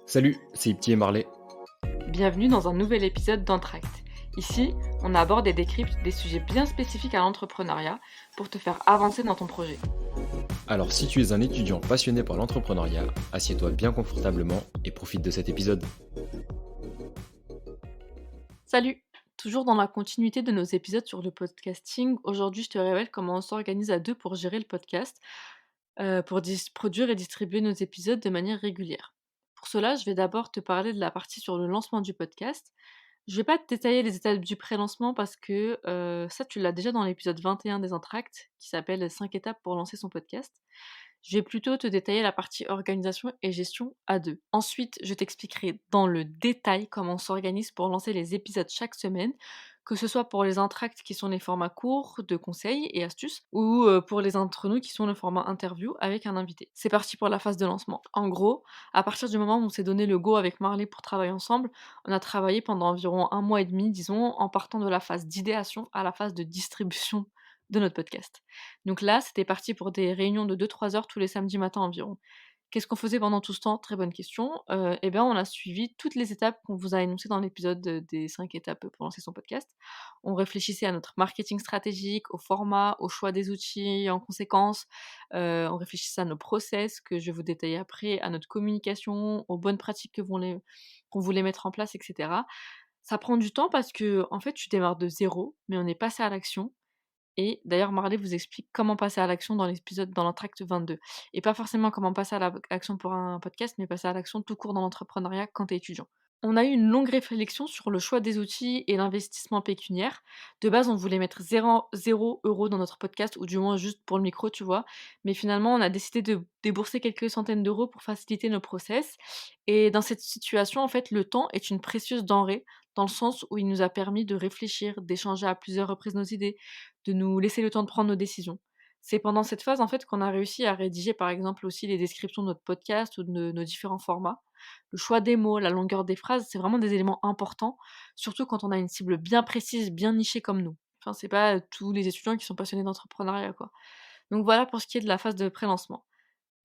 Salut, c'est Ipti et Marley. Bienvenue dans un nouvel épisode d'Entract. Ici, on aborde et décrypte des sujets bien spécifiques à l'entrepreneuriat pour te faire avancer dans ton projet. Alors si tu es un étudiant passionné par l'entrepreneuriat, assieds-toi bien confortablement et profite de cet épisode. Salut! Toujours dans la continuité de nos épisodes sur le podcasting, aujourd'hui je te révèle comment on s'organise à deux pour gérer le podcast, pour produire et distribuer nos épisodes de manière régulière. Pour cela, je vais d'abord te parler de la partie sur le lancement du podcast. Je vais pas te détailler les étapes du pré-lancement parce que, ça tu l'as déjà dans l'épisode 21 des Entractes qui s'appelle «5 étapes pour lancer son podcast». Je vais plutôt te détailler la partie organisation et gestion à 2. Ensuite, je t'expliquerai dans le détail comment on s'organise pour lancer les épisodes chaque semaine, que ce soit pour les entractes qui sont les formats courts de conseils et astuces ou pour les entre nous qui sont le format interview avec un invité. C'est parti pour la phase de lancement. En gros, à partir du moment où on s'est donné le go avec Marley pour travailler ensemble, on a travaillé pendant environ 1 mois et demi, disons, en partant de la phase d'idéation à la phase de distribution de notre podcast. Donc là, c'était parti pour des réunions de 2-3 heures tous les samedis matins environ. Qu'est-ce qu'on faisait pendant tout ce temps? Très bonne question. Et bien, on a suivi toutes les étapes qu'on vous a énoncées dans l'épisode, des 5 étapes, pour lancer son podcast. On réfléchissait à notre marketing stratégique, au format, au choix des outils en conséquence. On réfléchissait à nos process que je vais vous détailler après, à notre communication, aux bonnes pratiques qu'on voulait mettre en place et cetera. Ça prend du temps parce que en fait, tu démarres de zéro, mais on est passé à l'action et d'ailleurs, Marley vous explique comment passer à l'action dans l'entracte 22 et pas forcément comment passer à l'action pour un podcast, mais passer à l'action tout court dans l'entrepreneuriat quand tu es étudiant. On a eu une longue réflexion sur le choix des outils et l'investissement pécuniaire. De base, on voulait mettre 0 € dans notre podcast ou du moins juste pour le micro, tu vois? Mais finalement, on a décidé de débourser quelques centaines d'euros pour faciliter nos process et dans cette situation, en fait, le temps est une précieuse denrée dans le sens où il nous a permis de réfléchir, d'échanger à plusieurs reprises nos idées, de nous laisser le temps de prendre nos décisions. C'est pendant cette phase, en fait, qu'on a réussi à rédiger, par exemple, aussi les descriptions de notre podcast ou de nos différents formats. Le choix des mots, la longueur des phrases, c'est vraiment des éléments importants, surtout quand on a une cible bien précise, bien nichée comme nous. Enfin, c'est pas, tous les étudiants qui sont passionnés d'entrepreneuriat, quoi. Donc voilà pour ce qui est de la phase de pré-lancement.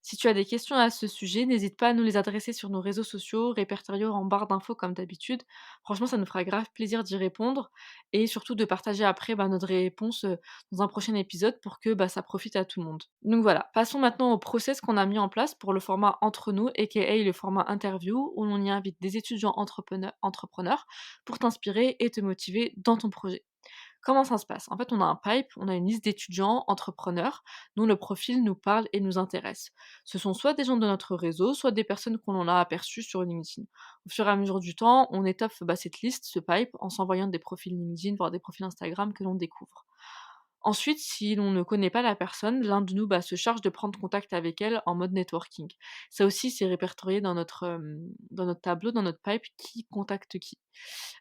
Si tu as des questions à ce sujet, n'hésite pas à nous les adresser sur nos réseaux sociaux, répertoriés en barre d'infos comme d'habitude. Franchement, ça nous fera grave plaisir d'y répondre et surtout de partager après, notre réponse, dans un prochain épisode pour que, ça profite à tout le monde. Donc voilà, passons maintenant au process qu'on a mis en place pour le format entre nous, aka le format interview, où l'on y invite des étudiants entrepreneurs pour t'inspirer et te motiver dans ton projet. Comment ça se passe? En fait, on a un pipe, on a une liste d'étudiants entrepreneurs dont le profil nous parle et nous intéresse. Ce sont soit des gens de notre réseau, soit des personnes qu'on a aperçues sur LinkedIn. Au fur et à mesure du temps, on étoffe cette liste, ce pipe, en s'envoyant des profils LinkedIn, voire des profils Instagram que l'on découvre. Ensuite, si l'on ne connaît pas la personne, l'un de nous se charge de prendre contact avec elle en mode networking. Ça aussi, c'est répertorié dans notre tableau, dans notre pipe, qui contacte qui.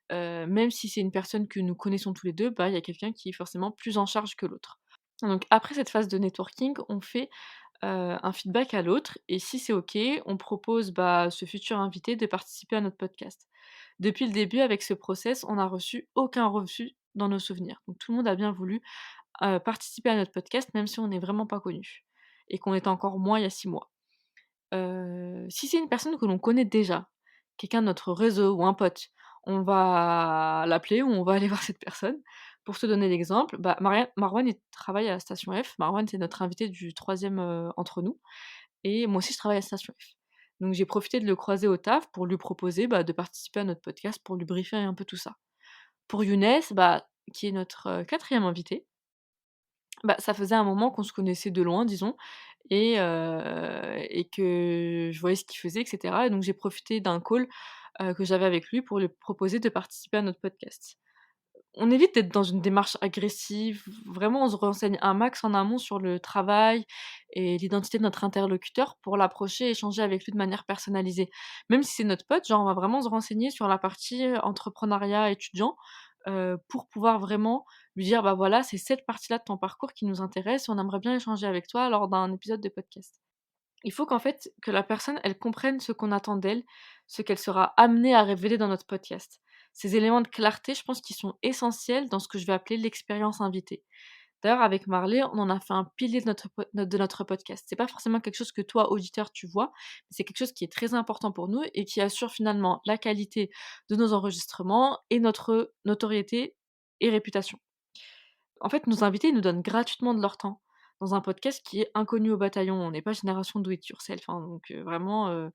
Même si c'est une personne que nous connaissons tous les 2, il y a quelqu'un qui est forcément plus en charge que l'autre. Donc après cette phase de networking, on fait, un feedback à l'autre et si c'est OK, on propose, ce futur invité de participer à notre podcast. Depuis le début avec ce process, on n'a reçu aucun refus dans nos souvenirs. Donc tout le monde a bien voulu, participer à notre podcast, même si on n'est vraiment pas connus et qu'on était encore moins il y a 6 mois. Si c'est une personne que l'on connaît déjà, quelqu'un de notre réseau ou un pote, on va l'appeler ou on va aller voir cette personne. Pour te donner l'exemple, Marwan il travaille à la station F. Marwan, c'est notre invité du troisième entre nous et moi aussi je travaille à la station F. Donc j'ai profité de le croiser au taf pour lui proposer, de participer à notre podcast, pour lui briefer un peu tout ça. Pour Younes, qui est notre, 4e invité, ça faisait un moment qu'on se connaissait de loin, disons et que je voyais ce qu'il faisait et cetera et donc j'ai profité d'un call, que j'avais avec lui pour lui proposer de participer à notre podcast. On évite d'être dans une démarche agressive, vraiment on se renseigne un max en amont sur le travail et l'identité de notre interlocuteur pour l'approcher et échanger avec lui de manière personnalisée. Même si c'est notre pote, genre on va vraiment se renseigner sur la partie, entrepreneuriat étudiant, pour pouvoir vraiment lui dire: «Bah, voilà, c'est cette partie-là de ton parcours qui nous intéresse et on aimerait bien échanger avec toi lors d'un épisode de podcast». Il faut qu'en fait, que la personne, elle comprenne ce qu'on attend d'elle, ce qu'elle sera amenée à révéler dans notre podcast. Ces éléments de clarté, je pense qu'ils sont essentiels dans ce que je vais appeler l'expérience invitée. D'ailleurs, avec Marley, on en a fait un pilier de notre podcast. C'est pas forcément quelque chose que toi, auditeur, tu vois, mais c'est quelque chose qui est très important pour nous et qui assure finalement la qualité de nos enregistrements et notre notoriété et réputation. En fait, nos invités, ils nous donnent gratuitement de leur temps dans un podcast qui est inconnu au bataillon. On n'est pas génération do it yourself, hein, donc vraiment,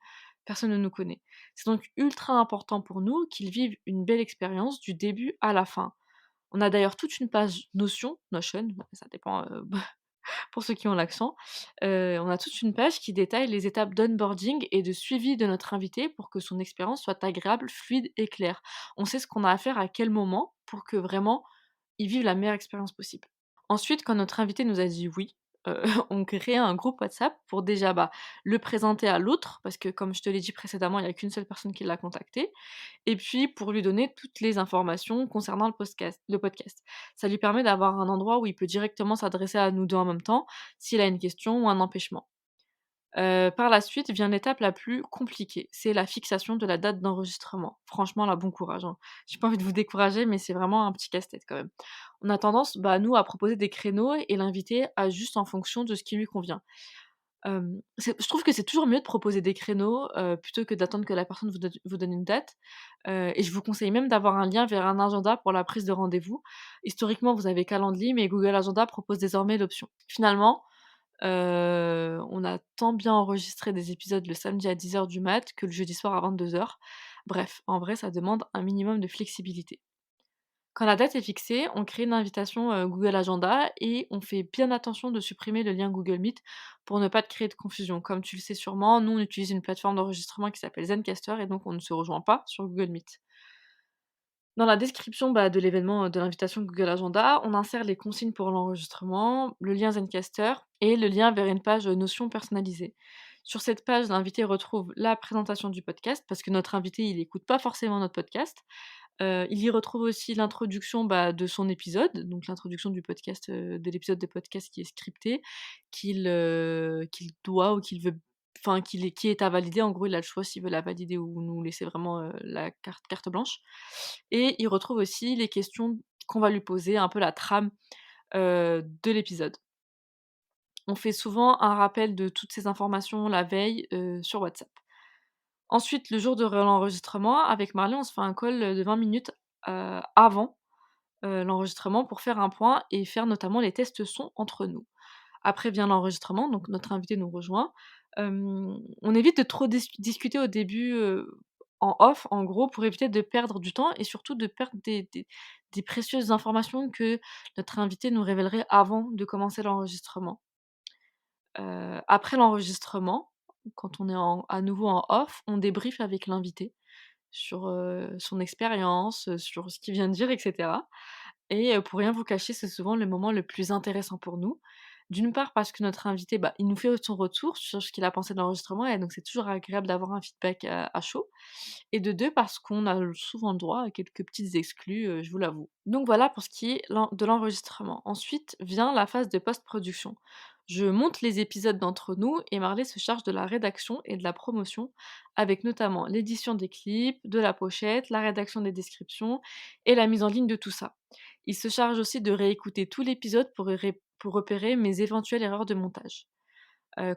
personne ne nous connaît. C'est donc ultra important pour nous qu'ils vivent une belle expérience du début à la fin. On a d'ailleurs toute une page Notion, bon, ça dépend, pour ceux qui ont l'accent. On a toute une page qui détaille les étapes d'onboarding et de suivi de notre invité pour que son expérience soit agréable, fluide et claire. On sait ce qu'on a à faire à quel moment pour que vraiment ils vivent la meilleure expérience possible. Ensuite, quand notre invité nous a dit oui, on crée un groupe WhatsApp pour déjà, le présenter à l'autre, parce que comme je te l'ai dit précédemment, il y a qu'une seule personne qui l'a contacté, et puis pour lui donner toutes les informations concernant le podcast. Ça lui permet d'avoir un endroit où il peut directement s'adresser à nous 2 en même temps, s'il a une question ou un empêchement. Par la suite vient l'étape la plus compliquée, c'est la fixation de la date d'enregistrement. Franchement là, bon courage, hein. J'ai pas envie de vous décourager, mais c'est vraiment un petit casse-tête quand même. On a tendance, nous, à proposer des créneaux et l'invité ajuste en fonction de ce qui lui convient. Je trouve que c'est toujours mieux de proposer des créneaux, plutôt que d'attendre que la personne vous donne une date, et je vous conseille même d'avoir un lien vers un agenda pour la prise de rendez-vous. Historiquement, vous avez Calendly, mais Google Agenda propose désormais l'option. Finalement, on a tant bien enregistré des épisodes le samedi à 10 heures du mat que le jeudi soir à 22 heures. Bref, en vrai, ça demande un minimum de flexibilité. Quand la date est fixée, on crée une invitation, Google Agenda et on fait bien attention de supprimer le lien Google Meet pour ne pas te créer de confusion. Comme tu le sais sûrement, nous on utilise une plateforme d'enregistrement qui s'appelle Zencastr et donc on ne se rejoint pas sur Google Meet. Dans la description, de l'événement, de l'invitation Google Agenda, on insère les consignes pour l'enregistrement, le lien Zencastr et le lien vers une page, Notion personnalisée. Sur cette page, l'invité retrouve la présentation du podcast parce que notre invité, il écoute pas forcément notre podcast. Il y retrouve aussi l'introduction, de son épisode, donc l'introduction du podcast, de l'épisode de podcast qui est scripté, qu'il doit ou qu'il veut enfin qui est à valider. En gros, il a le choix s'il veut la valider ou nous laisser vraiment, la carte blanche et il retrouve aussi les questions qu'on va lui poser, un peu la trame, de l'épisode. On fait souvent un rappel de toutes ces informations la veille, sur WhatsApp. Ensuite, le jour de l'enregistrement, avec Marley, on se fait un call, de 20 minutes, avant, l'enregistrement pour faire un point et faire notamment les tests son entre nous. Après vient l'enregistrement, donc notre invité nous rejoint. On évite de trop discuter au début, en off, en gros, pour éviter de perdre du temps et surtout de perdre des précieuses informations que notre invité nous révélerait avant de commencer l'enregistrement. Après l'enregistrement, quand on est à nouveau en off, on débriefe avec l'invité sur, son expérience, sur ce qu'il vient de dire et cetera et pour rien vous cacher, c'est souvent le moment le plus intéressant pour nous. D'une part parce que notre invité, il nous fait son retour sur ce qu'il a pensé de l'enregistrement et donc c'est toujours agréable d'avoir un feedback à chaud et de 2 parce qu'on a souvent le droit à quelques petites exclus, je vous l'avoue. Donc voilà pour ce qui est de l'enregistrement. Ensuite vient la phase de post-production. Je monte les épisodes d'entre nous et Marley se charge de la rédaction et de la promotion, avec notamment l'édition des clips, de la pochette, la rédaction des descriptions et la mise en ligne de tout ça. Il se charge aussi de réécouter tout l'épisode pour repérer mes éventuelles erreurs de montage.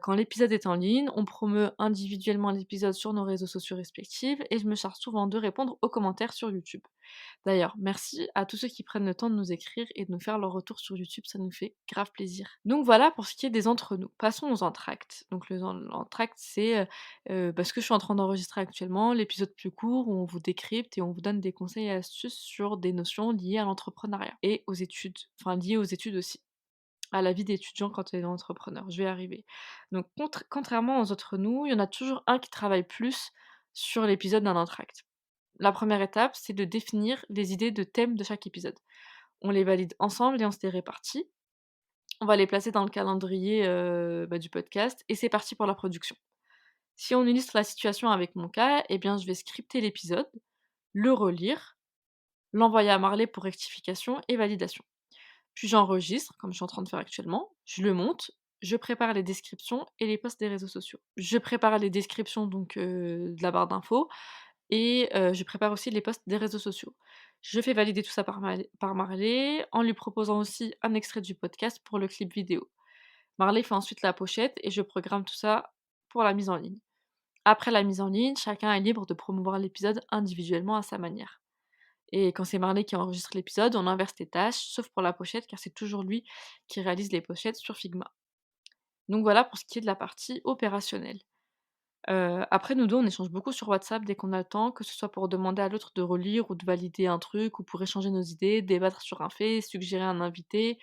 Quand l'épisode est en ligne, on promeut individuellement l'épisode sur nos réseaux sociaux respectifs et je me charge souvent de répondre aux commentaires sur YouTube. D'ailleurs, merci à tous ceux qui prennent le temps de nous écrire et de nous faire leur retour sur YouTube, ça nous fait grave plaisir. Donc voilà pour ce qui est des entre nous. Passons aux entr'actes. Donc l'entr'acte, c'est, ce que je suis en train d'enregistrer actuellement, l'épisode plus court où on vous décrypte et on vous donne des conseils et astuces sur des notions liées à l'entrepreneuriat et aux études, enfin liées aux études aussi, à la vie d'étudiant quand on est entrepreneur. Je vais y arriver. Donc contrairement aux autres nous, il y en a toujours un qui travaille plus sur l'épisode d'un entr'acte. La première étape, c'est de définir les idées de thème de chaque épisode. On les valide ensemble et on se les répartit. On va les placer dans le calendrier, du podcast et c'est parti pour la production. Si on illustre la situation avec mon cas, eh bien, je vais scripter l'épisode, le relire, l'envoyer à Marley pour rectification et validation. Puis j'enregistre, comme je suis en train de faire actuellement, je le monte, je prépare les descriptions et les posts des réseaux sociaux. Je prépare les descriptions donc de la barre d'infos et je prépare aussi les posts des réseaux sociaux. Je fais valider tout ça par Marley, en lui proposant aussi un extrait du podcast pour le clip vidéo. Marley fait ensuite la pochette et je programme tout ça pour la mise en ligne. Après la mise en ligne, chacun est libre de promouvoir l'épisode individuellement à sa manière. Et quand c'est Marley qui enregistre l'épisode, on inverse les tâches, sauf pour la pochette, car c'est toujours lui qui réalise les pochettes sur Figma. Donc voilà pour ce qui est de la partie opérationnelle. Après nous 2, on échange beaucoup sur WhatsApp dès qu'on a le temps, que ce soit pour demander à l'autre de relire ou de valider un truc ou pour échanger nos idées, débattre sur un fait, suggérer un invité,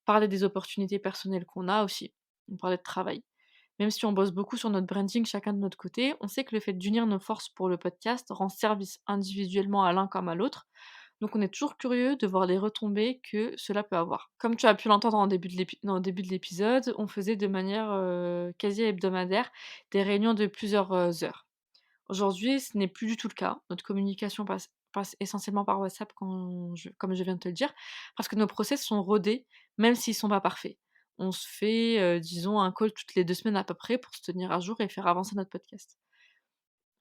parler des opportunités personnelles qu'on a aussi. On parlait de travail. Même si on bosse beaucoup sur notre branding chacun de notre côté, on sait que le fait d'unir nos forces pour le podcast rend service individuellement à l'un comme à l'autre. Donc on est toujours curieux de voir les retombées que cela peut avoir. Comme tu as pu l'entendre dans le début de l'épisode, on faisait de manière quasi hebdomadaire des réunions de plusieurs heures. Aujourd'hui, ce n'est plus du tout le cas. Notre communication passe essentiellement par WhatsApp comme je viens de te le dire, parce que nos process sont rodés, même s'ils sont pas parfaits. On se fait, disons un call toutes les 2 semaines à peu près pour se tenir à jour et faire avancer notre podcast.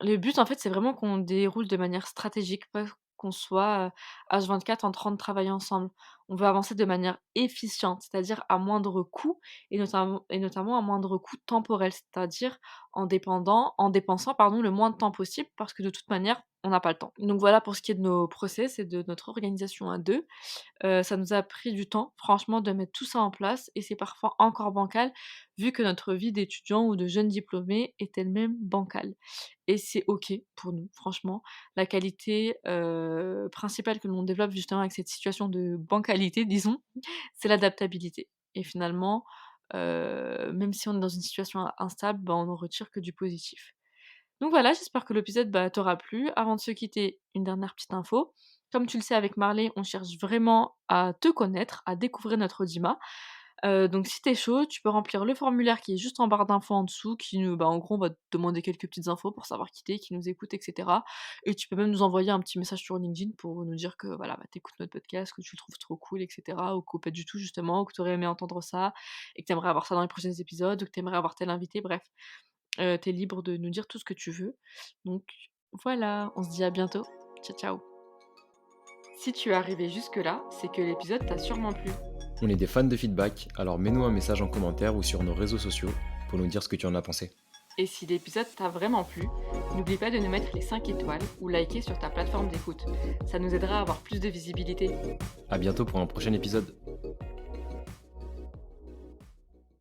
Le but, en fait, c'est vraiment qu'on déroule de manière stratégique, pas qu'on soit, H24 en train de travailler ensemble. On veut avancer de manière efficiente, c'est-à-dire à moindre coût et notamment à moindre coût temporel, c'est-à-dire en dépensant, pardon, le moins de temps possible parce que de toute manière, on n'a pas le temps. Donc voilà pour ce qui est de nos process et de notre organisation à 2. Ça nous a pris du temps, franchement, de mettre tout ça en place et c'est parfois encore bancal, vu que notre vie d'étudiant ou de jeune diplômé est elle-même bancale et c'est OK pour nous, franchement. La qualité, principale que l'on développe justement avec cette situation de bancalité, disons, c'est l'adaptabilité et finalement, même si on est dans une situation instable, bah, on n'en retire que du positif. Donc voilà, j'espère que l'épisode, bah, t'aura plu. Avant de se quitter, une dernière petite info. Comme tu le sais avec Marley, on cherche vraiment à te connaître, à découvrir notre Dima. Donc si t'es chaud, tu peux remplir le formulaire qui est juste en barre d'infos en dessous, qui nous bah, en gros, on va te demander quelques petites infos pour savoir qui tu qui nous écoute, et cetera. Et tu peux même nous envoyer un petit message sur LinkedIn pour nous dire que voilà, bah, tu notre podcast, que tu le trouves trop cool, et cetera. Ou que pas du tout justement, ou que tu aurais aimé entendre ça, et que tu aimerais avoir ça dans les prochains épisodes, ou que tu aimerais avoir tel invité, bref. Tu libre de nous dire tout ce que tu veux. Donc voilà, on se dit à bientôt. Ciao, ciao. Si tu es arrivé jusque-là, c'est que l'épisode t'a sûrement plu. On est des fans de feedback, alors mets-nous un message en commentaire ou sur nos réseaux sociaux pour nous dire ce que tu en as pensé. Et si l'épisode t'a vraiment plu, n'oublie pas de nous mettre les 5 étoiles ou liker sur ta plateforme d'écoute. Ça nous aidera à avoir plus de visibilité. A bientôt pour un prochain épisode.